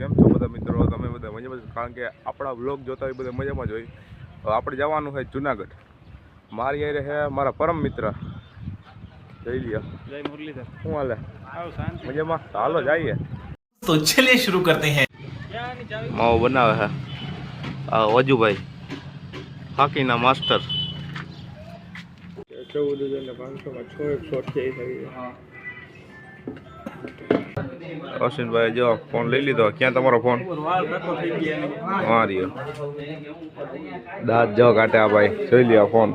કેમ છો બધા મિત્રો? તમે બધા મજામાં? કારણ કે આપણા વ્લોગ જોતા હોય બધા મજામાં જ હોય. આપણે જવાનું છે જુનાગઢ. મારી હારે છે મારા પરમ મિત્ર જઈ લ્યો. જય મુરલીધર. શું હાલે? આવો શાંતિ. મજામાં? હાલો જઈએ. तो चलिए शुरू करते हैं। માવો બનાવે છે આ વજુભાઈ હાકીના માસ્ટર. 14,500 અશ્વિનભાઈ જો ફોન લઈ લીધો. ક્યાં તમારો ફોન? હા રહ્યો. દાંત જો કાઢે આ ભાઈ. જોઈ લ્યો ફોન.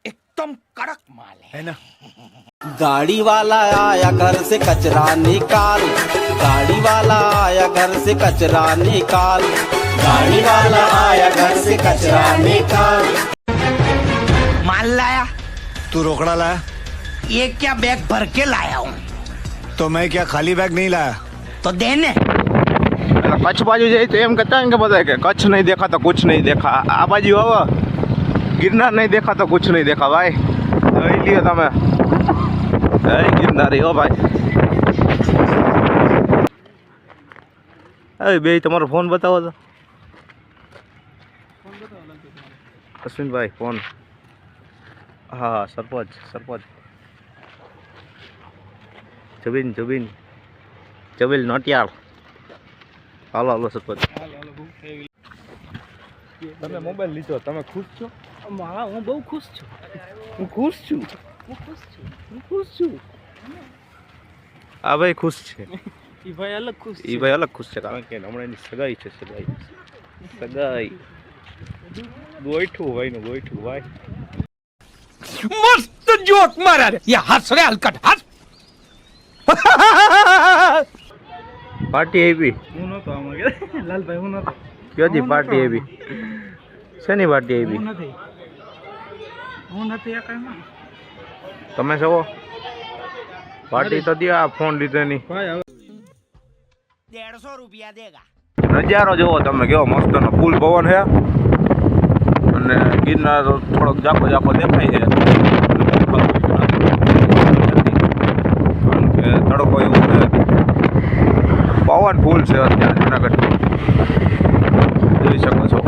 एकदम कड़क माल है ना। गाड़ी वाला आया घर से कचरा निकाल, गाड़ी वाला आया घर से कचरा निकाल, गाड़ी वाला आया घर से कचरा निकाल। माल लाया? तू रोकड़ा लाया? ये क्या बैग भर के लाया हूँ। तो मैं क्या खाली बैग नहीं लाया? तो देने કચ્છ બાજુ જાય તો એમ કહેતા ને કે બધા કે કચ્છ નહીં દેખા તો કુછ નહીં દેખા. આ બાજુ આવો गिरनार नहीं देखा तो कुछ नहीं देखा भाई. જોઈ લ્યો તમે. જય ગિરનારી હો ભાઈ. અરે બે તમારો ફોન બતાવો તો. અશ્વિનભાઈ ફોન. હા સરપંચ જબીલ નોટિયાળ. હાલો સરપંચ. તમે મોબાઈલ લીધો, તમે ખુશ છો? હું બહુ ખુશ છું. હું ખુશ છું. આ ભાઈ ખુશ છે. ઈ ભાઈ અલગ ખુશ એ ભાઈ અલગ ખુશ છે કારણ કે હમણાં એની સગાઈ છે. સગાઈ ગોઈઠું ભાઈ. मस्त जोक मारा रे। ये हंस रे हलकट हंस। પાર્ટી આવી? હું નતો આમાં કે લાલભાઈ હું નતો. ક્યાંથી પાર્ટી આવી? શેની પાર્ટી આવી? હું નથી આ કાંઈ. તમે છો પાર્ટી તો દે. આ ફોન લીધો ની ભાઈ હવે 150 रुपया देगा। નજારો જોવો તમે કેવો મસ્તનો ફૂલ પવન છે અને ગિરનાર થોડોક જાખો દેખાય છે. કારણ કે તડકો એવું છે, પવન ફૂલ છે અત્યારે જુનાગઢ જોઈ શકો છો.